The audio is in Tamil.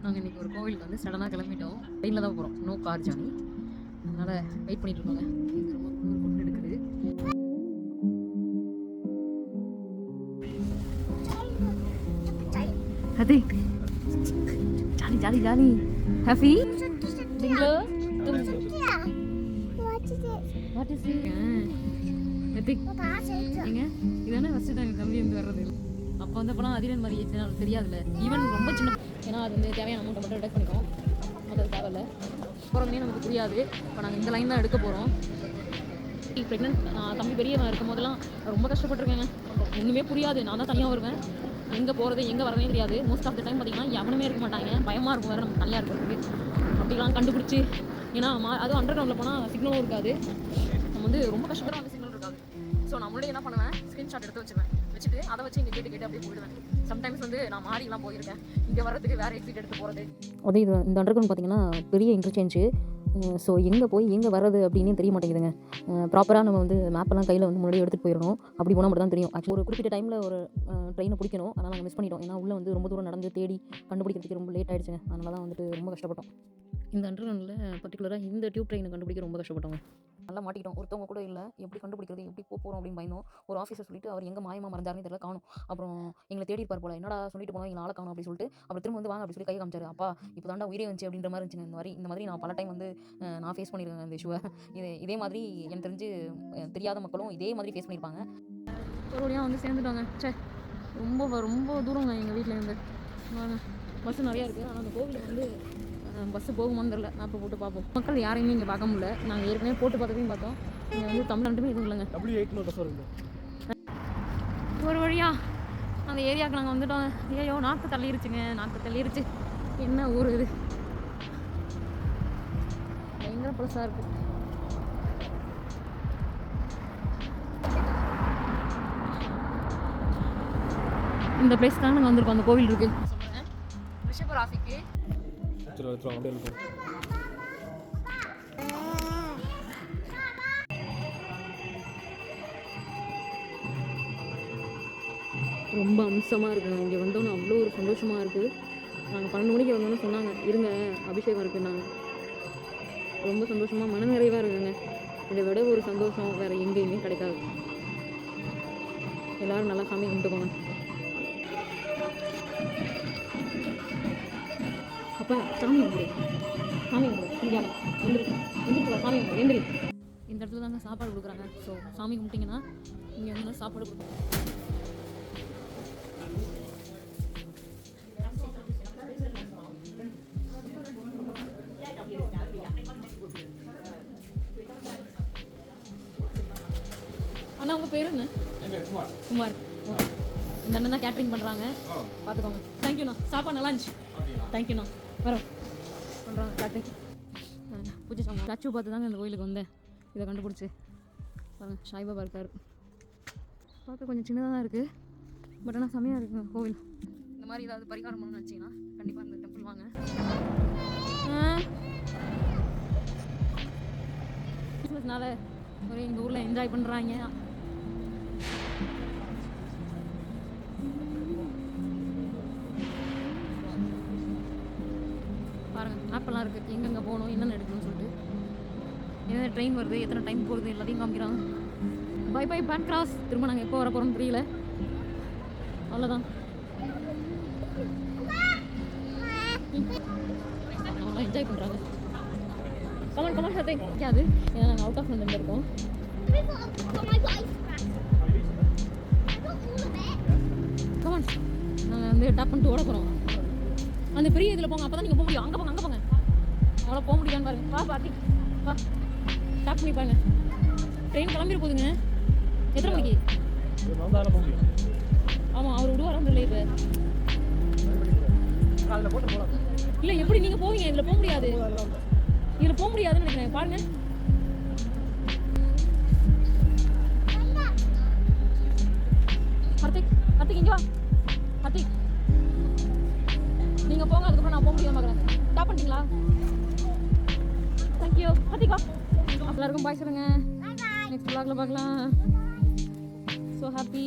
நாங்கள் இன்றைக்கி ஒரு கோவிலுக்கு வந்து சடனாக கிளம்பிட்டோம். ட்ரெயினில் தான் போகிறோம், நோ கார் ஜர்னி. அதனால் வெயிட் பண்ணிட்டு இருக்கோங்க. இங்கே ரொம்ப குளிர் கொண்டு எடுக்குது. ஹதி ஜாலி ஜாலி ஜாலி ஹாப்பி டிங்லோ வாட் இஸ் இட் ஹதிக் ஏங்க இதானே ஃபஸ்ட்டு டைம் தம்பி வந்து வர்றது. அப்போ வந்து அப்போலாம் அதிரன் மாதிரி தெரியாதுல்ல. ஈவன் ரொம்ப சின்ன, ஏன்னா அது வந்து தேவையான அமௌண்ட்டை மட்டும் டிடக்ட் பண்ணிக்கோம், அது தேவையில்ல. போகிறதுனே நமக்கு புரியாது. இப்போ நாங்கள் இந்த லைன் தான் எடுக்க போகிறோம். ப்ரெக்னென்ட் தம்பி பெரியவன் இருக்கும் போதெல்லாம் ரொம்ப கஷ்டப்பட்டுருக்கேங்க. ஒன்றுமே புரியாது. நான் தான் தனியாக வருவேன், எங்கே போகிறது எங்கே வரதே தெரியாது. மோஸ்ட் ஆஃப் த டைம் பார்த்திங்கன்னா எவனுமே இருக்க மாட்டாங்க. பயமாக இருக்கும் வேறு நம்ம தனியாக இருக்கிறதுக்கு. அப்படிலாம் கண்டுபிடிச்சி, ஏன்னா அதுவும் அண்டர் கிரவுண்டில் போனால் சிக்னலும் இருக்காது. நம்ம வந்து ரொம்ப கஷ்டப்படும், அந்த சிக்னல் இருக்காது. ஸோ நான் முன்னாடி என்ன பண்ணுவேன், ஸ்க்ரீன்ஷாட் எடுத்து வச்சுட்டு அதை வச்சு இங்கே கேட்டு அப்படியே போயிடுவேன். சம்டைம்ஸ் வந்து நான் மாறிலாம் போயிருக்கேன், இங்கே வரதுக்கு வேறு எக்ஸிட் எடுத்து போகிறது. அதே இது இந்த அண்டர் கிரவுண்ட் பார்த்திங்கன்னா பெரிய இன்டர்சேஞ்சு. ஸோ எங்கே போய் எங்கே வர்றது அப்படின்னு தெரிய மாட்டேங்குதுங்க. ப்ராப்பராக நம்ம வந்து மேப்பெல்லாம் கையில் வந்து முன்னாடி எடுத்துகிட்டு போயிடணும். அப்படி போனால் மட்டும் தான் தெரியும். ஆக்சுவலி ஒரு குறிப்பிட்ட டைமில் ஒரு ட்ரெயினை பிடிக்கணும். ஆனால் நாங்கள் மிஸ் பண்ணிட்டோம். ஏன்னா உள்ளே வந்து ரொம்ப தூரம் நடந்து தேடி கண்டுபிடிக்கிறதுக்கு ரொம்ப லேட் ஆகிடுச்சுங்க. அதனால தான் வந்துட்டு ரொம்ப கஷ்டப்பட்டோம். இந்த அண்டர் கிரவுண்டில் பர்டிகுலராக இந்த டியூப் ட்ரெயினை கண்டுபிடிக்க ரொம்ப கஷ்டப்பட்டோங்க. நல்லா மாட்டிக்கிட்டோம். ஒருத்தவங்க கூட இல்லை, எப்படி கண்டுபிடிக்கிறது, எப்படி போகிறோம் அப்படின்னு பயந்தோம். ஒரு ஆஃபீஸர் சொல்லிட்டு அவர் எங்கே மாயமாக மறைஞ்சாருன்னு தெரியல, காணும். அப்புறம் எங்களை தேடி இருப்பார் போல, என்னடா சொல்லிட்டு போனோம் எங்களை ஆளை காணும் அப்படின்னு சொல்லிட்டு அப்புறம் திரும்ப வந்து வாங்க அப்படி சொல்லி கை காமிச்சாரு. அப்பா இப்போ தாண்டா உயிரே வந்துச்சு அப்படின்ற மாதிரி இருந்துச்சுங்க. இந்த மாதிரி நான் பல டைம் வந்து நான் ஃபேஸ் பண்ணியிருக்கேன் இந்த இஷ்யூவை. இதே மாதிரி எனக்கு தெரிஞ்சு தெரியாத மக்களும் இதே மாதிரி ஃபேஸ் பண்ணியிருப்பாங்க. ஒரு வழியாக வந்து சேர்ந்துட்டாங்க. சே, ரொம்ப தூரங்க எங்கள் வீட்டில் இருந்து. பஸ்ஸு நிறையா இருக்குது. ஆனால் அந்த கோவிலுக்கு வந்து பஸ்ஸு போகுமான்னு தெரில. மேப்பை போட்டு பார்ப்போம். மக்கள் யாரையுமே இங்கே பார்க்க முடியல. நாங்கள் ஏற்கனவே போட்டு பார்த்ததையும் பார்த்தோம். இங்கே வந்து தமிழ்நாட்டுமே எதுவும் இல்லைங்க. ஒரு வழியா அந்த ஏரியாவுக்கு நாங்கள் வந்துட்டோம். ஐயோ நாக்கு தள்ளிருச்சு. என்ன ஊர் இது, பயங்கர புதுசாக இருக்குது. இந்த பிளேஸ் தான் நாங்கள் வந்திருக்கோம். அந்த கோவில் இருக்குது சொல்கிறேன், ரிஷபராசிக்கு. ரொம்ப அம்சமாக இருக்குங்க. இங்கே வந்தோன்னு அவ்வளோ ஒரு சந்தோஷமாக இருக்குது. நாங்கள் 12 மணிக்கு வந்தோன்னு சொன்னாங்க, இருங்க அபிஷேகம் இருக்குன்னு. ரொம்ப சந்தோஷமாக மனநிறைவாக இருக்குங்க. இதை விட ஒரு சந்தோஷம் வேறு எங்கேயுமே கிடைக்காது. எல்லோரும் நல்லா சாமி கும்பிட்டுக்கோங்க. அப்போ சாமி கும்பிடு சாமி எந்திரி. இந்த இடத்துல தாங்க சாப்பாடு கொடுக்குறாங்க. ஸோ சாமி கும்பிட்டிங்கன்னா இங்கே வந்து சாப்பாடு கொடுக்குறாங்க. அண்ணா உங்கள் பேர் என்ன? குமார். இந்த அண்ணன் தான் கேட்ரிங் பண்ணுறாங்க, பார்த்துக்கோங்க. தேங்க்யூண்ணா, சாப்பாடு நல்லா இருந்துச்சு. தேங்க்யூண்ணா. வரோம் பண்ணுறாங்க கேட்ரிங். பூஜை சாமி ஸ்டாச்சு பார்த்து தாங்க இந்த கோயிலுக்கு வந்தேன். இதை கண்டுபிடிச்சி பாருங்க, சாய்பாபா இருக்கார். பார்க்க கொஞ்சம் சின்னதாக தான் இருக்குது, பட் ஆனால் செம்மையாக இருக்குங்க கோவில். இந்த மாதிரி ஏதாவது பரிகாரம் பண்ணணும்னு நினச்சிங்கன்னா கண்டிப்பாக இந்த டெம்பிள் வாங்க. கிறிஸ்மஸ்னால ஒரே எங்கள் ஊரில் என்ஜாய் பண்ணுறாங்க. பாருங்கள், மேப்பெல்லாம் இருக்குது, எங்கெங்கே போகணும், என்னென்ன எடுக்கணும்னு சொல்லிட்டு. எத்தனை ட்ரெயின் வருது, எத்தனை டைம் போகிறது எல்லாத்தையும் காமிக்கிறாங்க. பை பேட் கிராஸ். திரும்ப நாங்கள் எப்போ வர போகிறோம்னு தெரியல. அவ்வளோதான். அவங்களாம் என்ஜாய் பண்ணுறாங்க. கமான் சத்தே கிடைக்காது, ஏன்னா நாங்கள் அவுட் ஆஃப் லண்டனில் இருக்கோம். கமான், நாங்கள் வந்து டேப் பண்ணிட்டு ஓட போகிறோம். அந்த பெரிய இதில் போங்க, அப்போ தான் நீங்கள் போக முடியும். அங்கே போங்க. அவ்வளோ போக முடியான்னு பாருங்க. வா பாட்டி வா, டேப் பண்ணி பாருங்க. ட்ரெயின் கிளம்பிட போகுதுங்க. எத்தனை மணிக்கு? ஆமாம், அவர் விடுவாரான்னு இல்லை. இப்போ இல்லை, எப்படி நீங்கள் போவீங்க? இதில் போக முடியாது, இதில் போக முடியாதுன்னு நினைக்கிறேன். பாருங்க, கார்த்திக் இங்கே வா. கார்த்திக் நீங்கள் போங்க, அதுக்கப்புறம் நான் போக முடியாமல் பார்க்குறேன். ஸ்டாப் பண்ணிட்டீங்களா? தேங்க்யூ. கார்த்திக் வா. எல்லாருக்கும் பாய் சொல்லுங்கள். நெக்ஸ்ட் vlogல பார்க்கலாம். So happy.